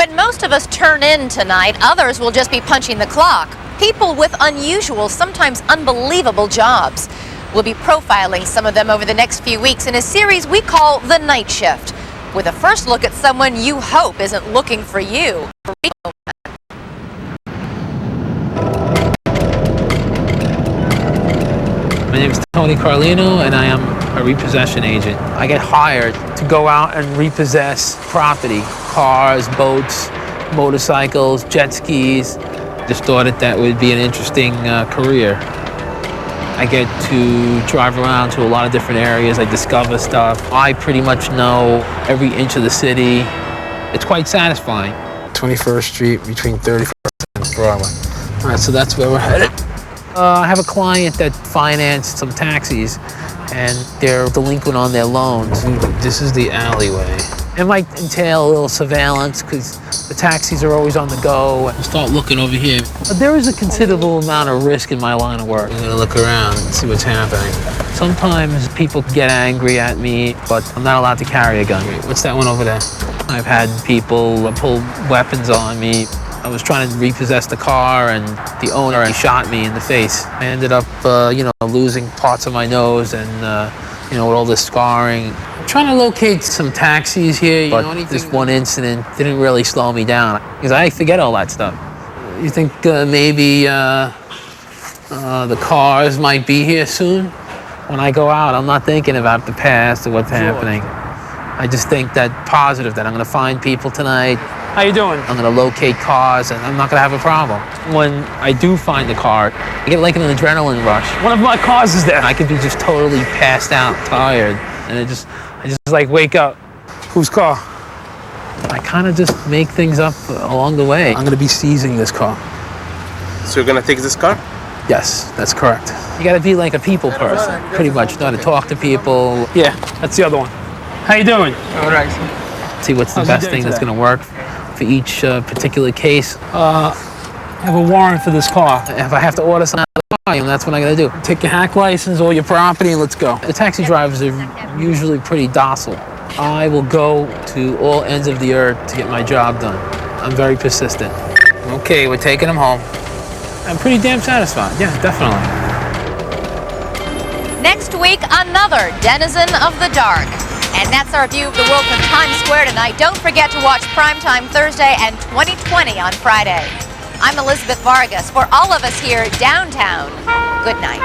But most of us turn in tonight. Others will just be punching the clock. People with unusual, sometimes unbelievable jobs. We'll be profiling some of them over the next few weeks in a series we call The Night Shift, with a first look at someone you hope isn't looking for you. My name is Anthony Carlino, and I am a repossession agent. I get hired to go out and repossess property, cars, boats, motorcycles, jet skis. Just thought that would be an interesting career. I get to drive around to a lot of different areas. I discover stuff. I pretty much know every inch of the city. It's quite satisfying. 21st Street between 31st and Broadway. All right, so that's where we're headed. I have a client that financed some taxis, and they're delinquent on their loans. This is the alleyway. It might entail a little surveillance because the taxis are always on the go. I'll start looking over here. But there is a considerable amount of risk in my line of work. I'm gonna look around and see what's happening. Sometimes people get angry at me, but I'm not allowed to carry a gun. What's that one over there? I've had people pull weapons on me. I was trying to repossess the car, and the owner shot me in the face. I ended up, losing parts of my nose and, with all this scarring. I'm trying to locate some taxis here, but this one incident didn't really slow me down because I forget all that stuff. You think maybe the cars might be here soon? When I go out, I'm not thinking about the past or what's happening. I just think that positive, that I'm gonna find people tonight. How you doing? I'm gonna locate cars, and I'm not gonna have a problem. When I do find a car, I get like an adrenaline rush. One of my cars is there. I could be just totally passed out, tired, and I just like wake up. Whose car? I kind of just make things up along the way. I'm gonna be seizing this car. So you're gonna take this car? Yes, that's correct. You gotta be like a people person, pretty much. Know how to talk to people. Yeah, that's the other one. How you doing? All right. See what's the best thing that's gonna work for each particular case. I have a warrant for this car. If I have to order something, that's what I'm gonna do. Take your hack license, all your property, and let's go. The taxi drivers are usually pretty docile. I will go to all ends of the earth to get my job done. I'm very persistent. Okay, we're taking them home. I'm pretty damn satisfied. Yeah, definitely. Next week, another denizen of the dark. And that's our view of the world from Times Square tonight. Don't forget to watch Primetime Thursday and 2020 on Friday. I'm Elizabeth Vargas. For all of us here downtown, good night.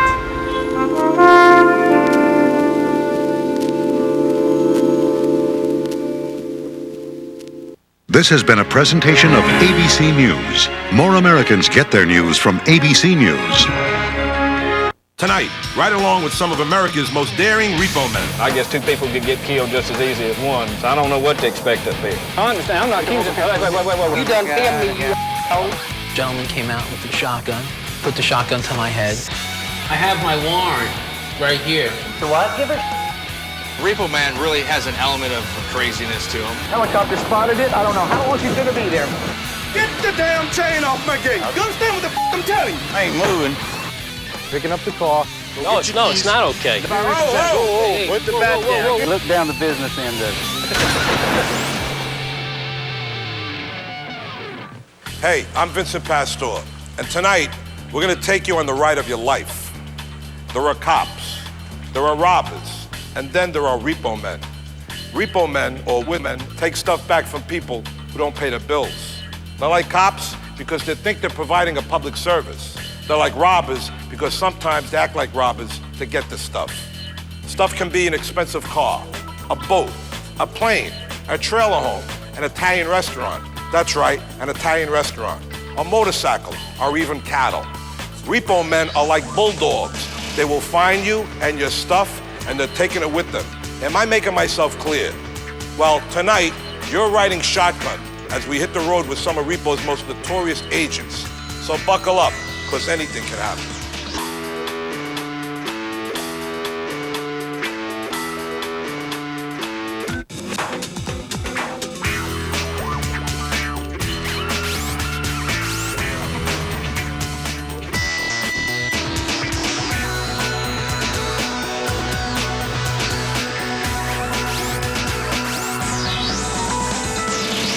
This has been a presentation of ABC News. More Americans get their news from ABC News. Tonight, right along with some of America's most daring repo men. I guess two people could get killed just as easy as one, so I don't know what to expect up here. I understand, I'm not accusing. Wait. You done filmed me, you Gentleman came out with a shotgun, put the shotgun to my head. I have my warrant right here. So what? Give it. Repo Man really has an element of craziness to him. Helicopter spotted it. I don't know how long she's gonna be there. Get the damn chain off my gate. You understand what the I'm telling you? I ain't moving. Picking up the car. No, it's not okay. Put the bat down. Look down the business end of it. Hey, I'm Vincent Pastore, and tonight we're gonna take you on the ride of your life. There are cops, there are robbers, and then there are repo men. Repo men, or women, take stuff back from people who don't pay their bills. They're like cops because they think they're providing a public service. They're like robbers because sometimes they act like robbers to get the stuff. Stuff can be an expensive car, a boat, a plane, a trailer home, an Italian restaurant. That's right, an Italian restaurant. A motorcycle, or even cattle. Repo men are like bulldogs. They will find you and your stuff, and they're taking it with them. Am I making myself clear? Well, tonight, you're riding shotgun as we hit the road with some of Repo's most notorious agents. So buckle up, because anything can happen.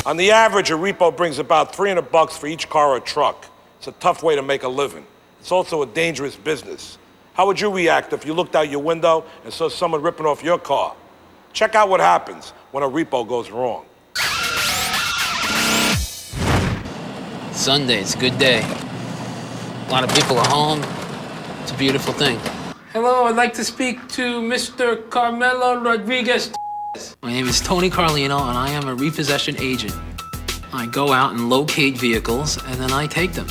On the average, a repo brings about $300 for each car or truck. It's a tough way to make a living. It's also a dangerous business. How would you react if you looked out your window and saw someone ripping off your car? Check out what happens when a repo goes wrong. Sunday, it's a good day. A lot of people are home. It's a beautiful thing. Hello, I'd like to speak to Mr. Carmelo Rodriguez. My name is Tony Carlino, and I am a repossession agent. I go out and locate vehicles, and then I take them.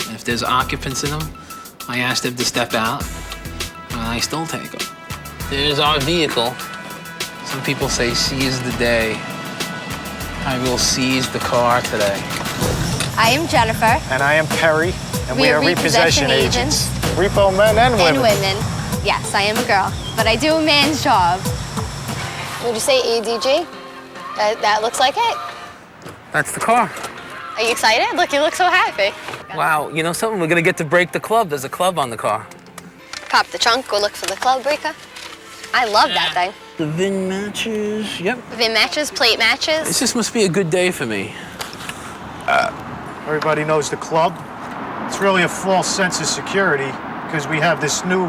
And if there's occupants in them, I ask them to step out, and I still take them. There's our vehicle. Some people say seize the day. I will seize the car today. I am Jennifer. And I am Perry, and we are repossession agents. Repo men and women. And women. Yes, I am a girl, but I do a man's job. Would you say EDG? That looks like it. That's the car. Are you excited? Look, you look so happy. Wow, you know something? We're gonna get to break the club. There's a club on the car. Pop the trunk, go look for the club breaker. I love that thing. The VIN matches, yep. VIN matches, plate matches. This just must be a good day for me. Everybody knows the club. It's really a false sense of security because we have this new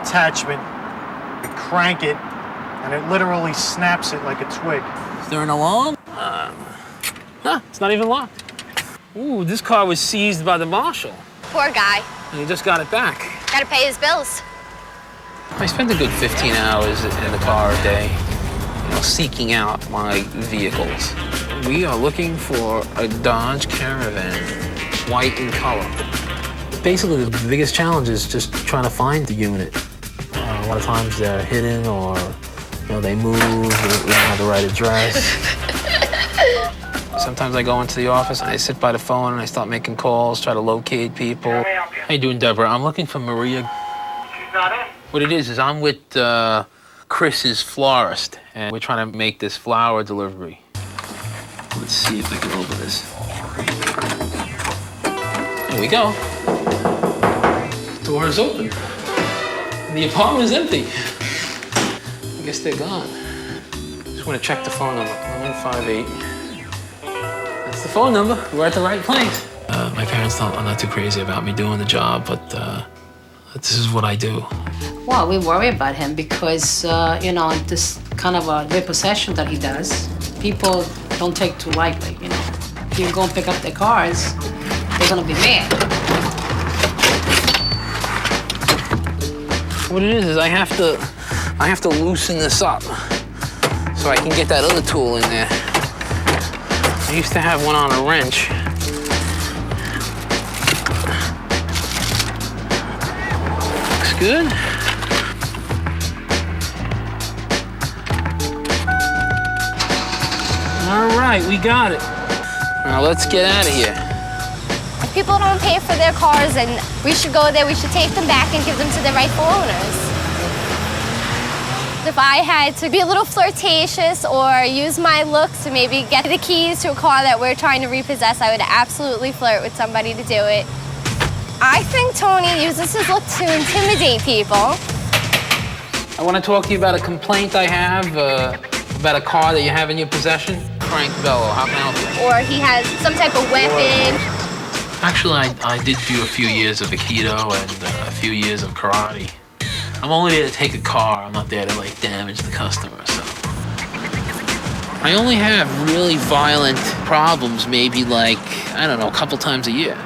attachment. We crank it, and it literally snaps it like a twig. Is there an alarm? No, it's not even locked. Ooh, this car was seized by the marshal. Poor guy. And he just got it back. Gotta pay his bills. I spend a good 15 hours in the car a day, you know, seeking out my vehicles. We are looking for a Dodge Caravan, white in color. Basically, the biggest challenge is just trying to find the unit. A lot of times they're hidden or, you know, they move, we don't have the right address. Sometimes I go into the office and I sit by the phone and I start making calls, try to locate people. How you doing, Deborah? I'm looking for Maria. She's not in. What it is I'm with Chris's florist, and we're trying to make this flower delivery. Let's see if I can open this. There we go. Door is open. And the apartment is empty. I guess they're gone. Just want to check the phone number, 958. That's the phone number. We're at the right place. My parents are not too crazy about me doing the job, but this is what I do. Well, we worry about him because, you know, this kind of a repossession that he does, people don't take too lightly, you know. If you go and pick up their cars, they're gonna be mad. What it is I have to loosen this up so I can get that other tool in there. I used to have one on a wrench. Looks good. All right, we got it. Now let's get out of here. If people don't pay for their cars, then we should go there, we should take them back and give them to their rightful owners. If I had to be a little flirtatious or use my looks to maybe get the keys to a car that we're trying to repossess, I would absolutely flirt with somebody to do it. I think Tony uses his look to intimidate people. I want to talk to you about a complaint I have about a car that you have in your possession. Frank Bello, how can I help you? Or he has some type of weapon. Actually, I did do a few years of Aikido and a few years of karate. I'm only there to take a car. I'm not there to, like, damage the customer, so. I only have really violent problems maybe, like, I don't know, a couple times a year.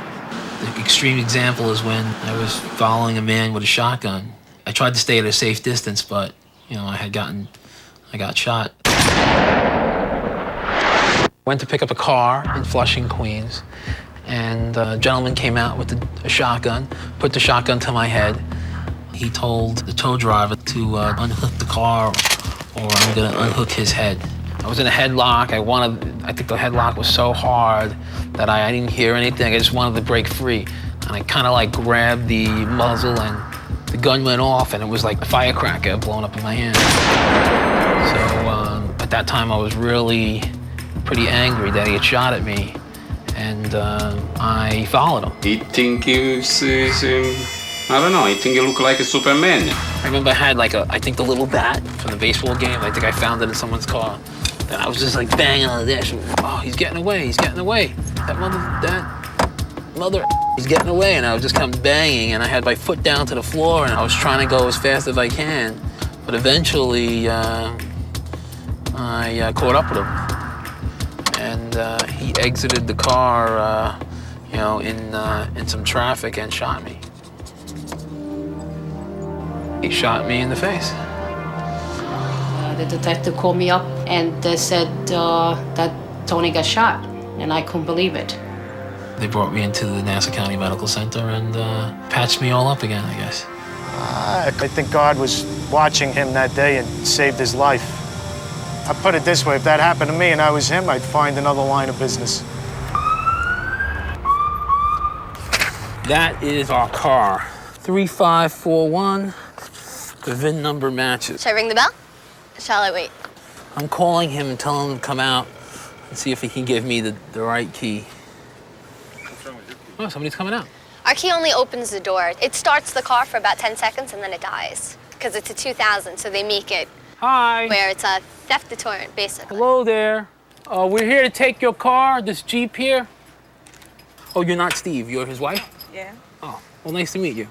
The extreme example is when I was following a man with a shotgun. I tried to stay at a safe distance, but, you know, I got shot. Went to pick up a car in Flushing, Queens, and a gentleman came out with a shotgun, put the shotgun to my head. He told the tow driver to unhook the car or I'm gonna unhook his head. I was in a headlock. I think the headlock was so hard that I didn't hear anything. I just wanted to break free. And I kind of like grabbed the muzzle and the gun went off and it was like a firecracker blown up in my hand. So at that time I was really pretty angry that he had shot at me, and I followed him. He think he's, I don't know, he think he look like a Superman. I remember I had like I think the little bat from the baseball game. I think I found it in someone's car. And I was just like banging on the dash. Oh, he's getting away, he's getting away. That mother, he's getting away. And I was just come banging, and I had my foot down to the floor, and I was trying to go as fast as I can. But eventually, I caught up with him. And he exited the car, you know, in some traffic and shot me. He shot me in the face. The detective called me up and they said that Tony got shot, and I couldn't believe it. They brought me into the Nassau County Medical Center and patched me all up again, I guess. I think God was watching him that day and saved his life. I put it this way, if that happened to me and I was him, I'd find another line of business. That is our car, 3541. The VIN number matches. Should I ring the bell? Shall I wait? I'm calling him and telling him to come out and see if he can give me the right key. Oh, somebody's coming out. Our key only opens the door. It starts the car for about 10 seconds and then it dies. Because it's a 2000, so they make it Hi. where it's a theft deterrent, basically. Hello there. We're here to take your car, this Jeep here. Oh, you're not Steve, you're his wife? Yeah. Oh, well, nice to meet you.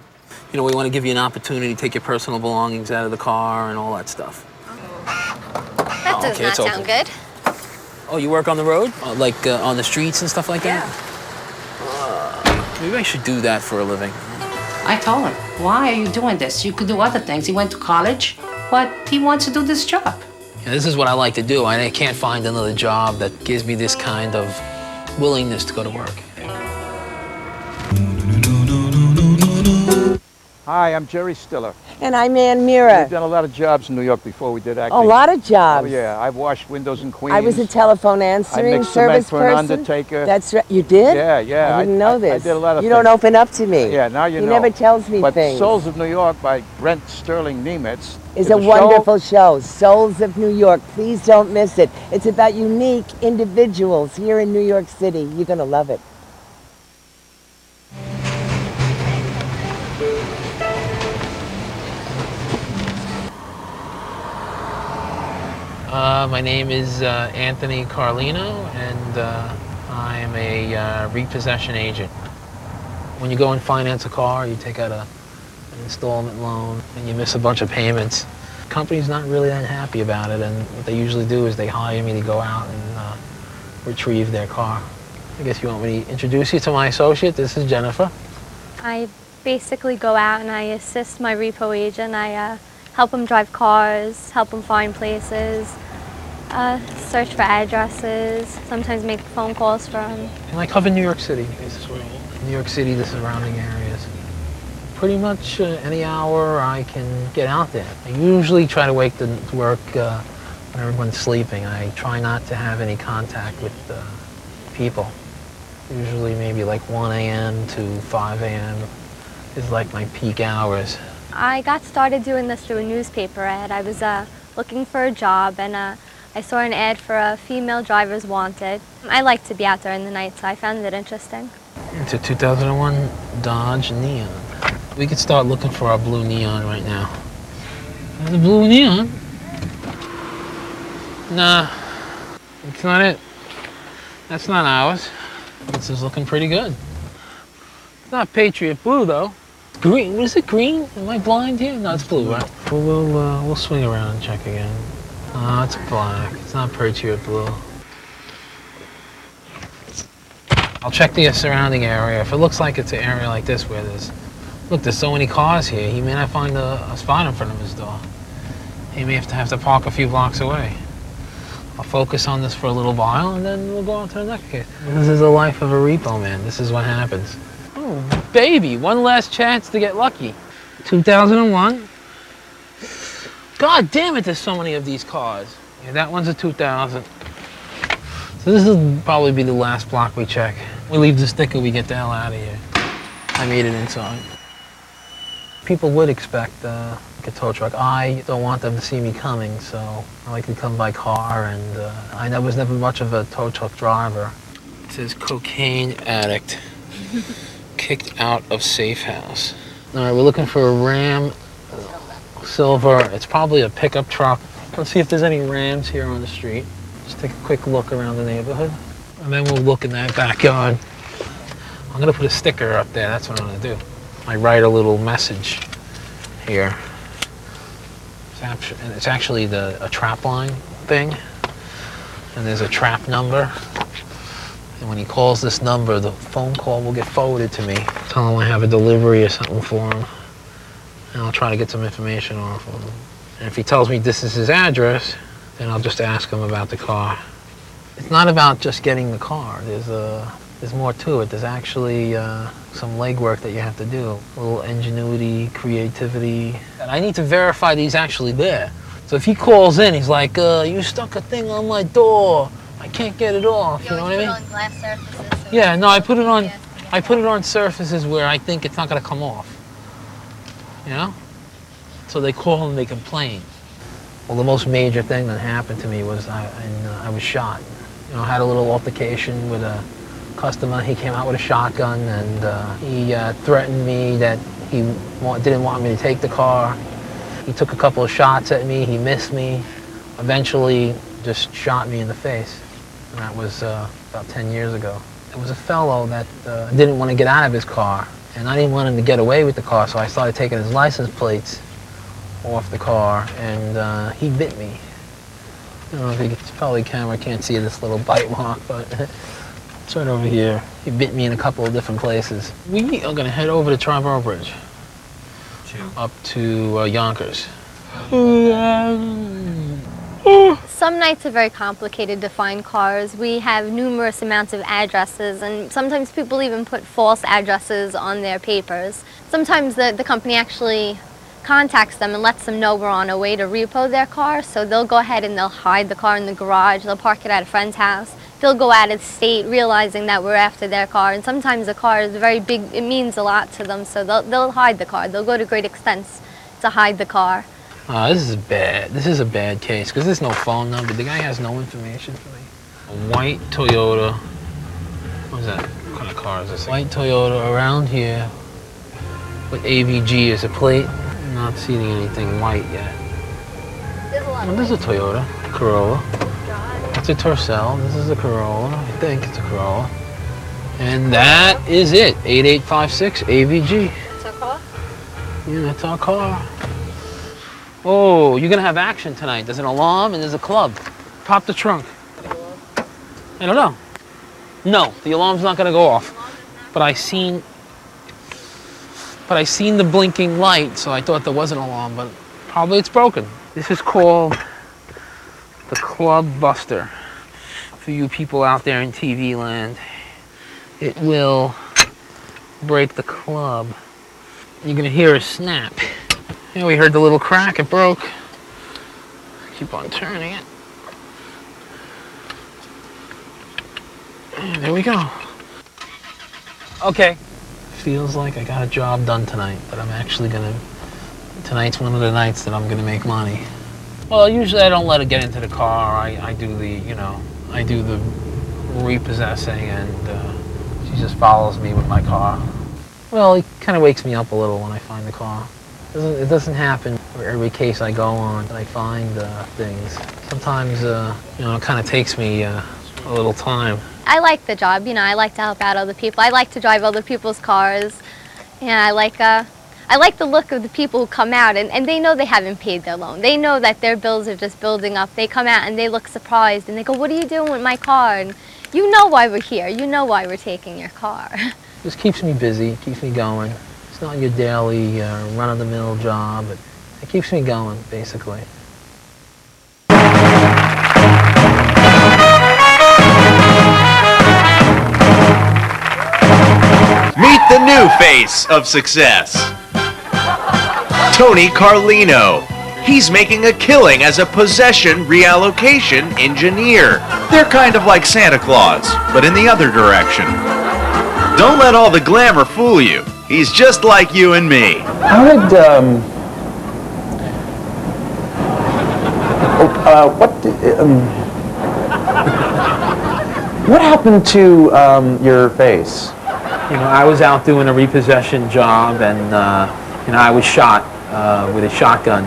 You know, we want to give you an opportunity to take your personal belongings out of the car and all that stuff. That does not sound good. Oh, you work on the road? Like on the streets and stuff like that? Maybe I should do that for a living. I told him, why are you doing this? You could do other things. He went to college, but he wants to do this job. Yeah, this is what I like to do. I can't find another job that gives me this kind of willingness to go to work. Hi, I'm Jerry Stiller. And I'm Ann Mira. We've done a lot of jobs in New York before we did acting. A lot of jobs. Oh, yeah. I've washed windows in Queens. I was a telephone answering I mixed service cement for an person. undertaker. That's right. You did? Yeah, yeah. I didn't know this. I did a lot of You things. don't open up to me. Yeah, now you know. He never tells me but things. Souls of New York by Brent Sterling Nemitz It's a wonderful show. Souls of New York. Please don't miss it. It's about unique individuals here in New York City. You're going to love it. My name is Anthony Carlino, and I am a repossession agent. When you go and finance a car, you take out an installment loan, and you miss a bunch of payments. The company's not really that happy about it, and what they usually do is they hire me to go out and retrieve their car. I guess you want me to introduce you to my associate. This is Jennifer. I basically go out and I assist my repo agent. I help him drive cars, help him find places, search for addresses, sometimes make phone calls for him. And I cover New York City, basically. New York City, the surrounding areas. Pretty much any hour I can get out there. I usually try to wake to work when everyone's sleeping. I try not to have any contact with people. Usually maybe like 1 a.m. to 5 a.m. is like my peak hours. I got started doing this through a newspaper ad. I was looking for a job, and I saw an ad for a female driver's wanted. I like to be out there in the night, so I found it interesting. It's a 2001 Dodge Neon. We could start looking for our blue Neon right now. The blue Neon? Nah, it's not it. That's not ours. This is looking pretty good. It's not Patriot Blue, though. Green, what is it, green? Am I blind here? No, it's blue, right? We'll swing around and check again. It's black. It's not Patriot Blue. I'll check the surrounding area. If it looks like it's an area like this where there's so many cars here, he may not find a spot in front of his door. He may have to park a few blocks away. I'll focus on this for a little while, and then we'll go on to the next case. This is the life of a repo man. This is what happens. Oh, baby, one last chance to get lucky. 2001. God damn it, there's so many of these cars. Yeah, that one's a 2000. So this will probably be the last block we check. We leave the sticker, we get the hell out of here. I made it inside. People would expect a tow truck. I don't want them to see me coming, so I like to come by car, and I was never much of a tow truck driver. It says cocaine addict, kicked out of safe house. All right, we're looking for a Ram Silver. It's probably a pickup truck. Let's see if there's any Rams here on the street. Just take a quick look around the neighborhood, and then we'll look in that backyard. I'm gonna put a sticker up there. That's what I'm gonna do. I write a little message here. It's actually a trap line thing, and there's a trap number. And when he calls this number, the phone call will get forwarded to me. Tell him I have a delivery or something for him, and I'll try to get some information off of him. And if he tells me this is his address, then I'll just ask him about the car. It's not about just getting the car. There's more to it. There's actually some legwork that you have to do. A little ingenuity, creativity. And I need to verify that he's actually there. So if he calls in, he's like, you stuck a thing on my door. I can't get it off. You know what I mean? On glass surfaces. Yeah, no, I put it on surfaces where I think it's not gonna come off. You know? So they call and they complain. Well, the most major thing that happened to me was I was shot. You know, I had a little altercation with a customer. He came out with a shotgun, and he threatened me that he didn't want me to take the car. He took a couple of shots at me. He missed me. Eventually, just shot me in the face. And that was about 10 years ago. There was a fellow that didn't want to get out of his car, and I didn't want him to get away with the car, so I started taking his license plates off the car, and he bit me. I don't know if you can, probably camera can't see this little bite mark, but it's right over here. He bit me in a couple of different places. We are gonna head over to Triborough Bridge, up to Yonkers. Some nights are very complicated to find cars. We have numerous amounts of addresses, and sometimes people even put false addresses on their papers. Sometimes the company actually contacts them and lets them know we're on our way to repo their car, so they'll go ahead and they'll hide the car in the garage, they'll park it at a friend's house. They'll go out of state realizing that we're after their car, and sometimes the car is very big, it means a lot to them, so they'll hide the car. They'll go to great extents to hide the car. This is bad. This is a bad case because there's no phone number. The guy has no information for me. A white Toyota. What is that? What kind of car is this? White Toyota around here with AVG as a plate. I'm not seeing anything white yet. There's a Toyota Corolla. That's a Tercel. This is a Corolla. I think it's a Corolla. And that is it. 8856 AVG. That's our car? Yeah, that's our car. Oh, you're gonna have action tonight. There's an alarm and there's a club. Pop the trunk. I don't know. No, the alarm's not gonna go off. But I seen the blinking light, so I thought there was an alarm, but probably it's broken. This is called the Club Buster. For you people out there in TV land, it will break the club. You're gonna hear a snap. Yeah, we heard the little crack, it broke. Keep on turning it. And there we go. Okay. Feels like I got a job done tonight, but I'm actually tonight's one of the nights that I'm gonna make money. Well, usually I don't let it get into the car. I do the repossessing, and she just follows me with my car. Well, it kind of wakes me up a little when I find the car. It doesn't happen for every case I go on that I find things. Sometimes, it kind of takes me a little time. I like the job, I like to help out other people. I like to drive other people's cars. And I like the look of the people who come out, and they know they haven't paid their loan. They know that their bills are just building up. They come out and they look surprised and they go, "What are you doing with my car?" And you know why we're here. You know why we're taking your car. Just keeps me busy, keeps me going. It's not your daily run-of-the-mill job. It keeps me going, basically. Meet the new face of success, Tony Carlino. He's making a killing as a possession reallocation engineer. They're kind of like Santa Claus, but in the other direction. Don't let all the glamour fool you. He's just like you and me. How did, what happened to your face? I was out doing a repossession job, and I was shot with a shotgun.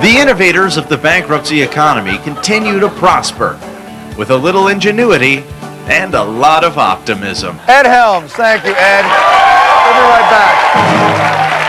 The innovators of the bankruptcy economy continue to prosper with a little ingenuity and a lot of optimism. Ed Helms, thank you, Ed. We'll be right back.